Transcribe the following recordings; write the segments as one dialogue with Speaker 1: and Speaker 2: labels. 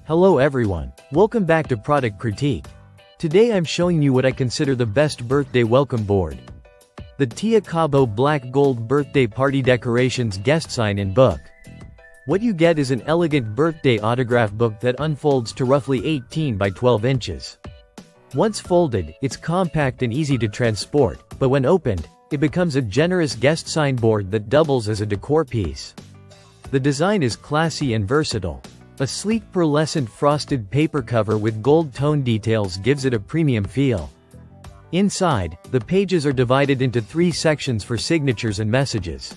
Speaker 1: Hello everyone, welcome back to Product Critique. Today I'm showing you what I consider the best birthday welcome board. The TIACABO Black Gold Birthday Party Decorations Guest Sign-In Book. What you get is an elegant birthday autograph book that unfolds to roughly 18 by 12 inches. Once folded, it's compact and easy to transport, but when opened, it becomes a generous guest sign board that doubles as a decor piece. The design is classy and versatile. A sleek pearlescent frosted paper cover with gold tone details gives it a premium feel. Inside, the pages are divided into 3 sections for signatures and messages.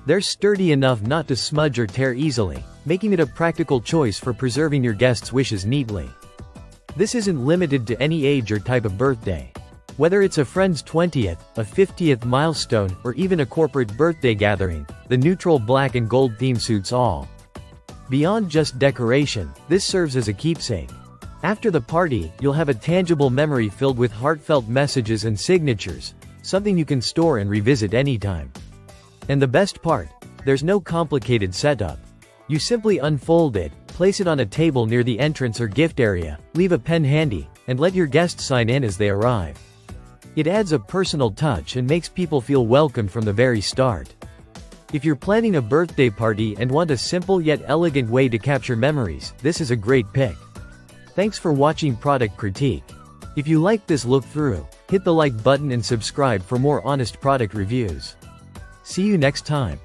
Speaker 1: They're sturdy enough not to smudge or tear easily, making it a practical choice for preserving your guests' wishes neatly. This isn't limited to any age or type of birthday. Whether it's a friend's 20th, a 50th milestone, or even a corporate birthday gathering, the neutral black and gold theme suits all. Beyond just decoration, this serves as a keepsake. After the party, you'll have a tangible memory filled with heartfelt messages and signatures, something you can store and revisit anytime. And the best part? There's no complicated setup. You simply unfold it, place it on a table near the entrance or gift area, leave a pen handy, and let your guests sign in as they arrive. It adds a personal touch and makes people feel welcome from the very start. If you're planning a birthday party and want a simple yet elegant way to capture memories, this is a great pick. Thanks for watching Product Critique. If you liked this look through, hit the like button and subscribe for more honest product reviews. See you next time.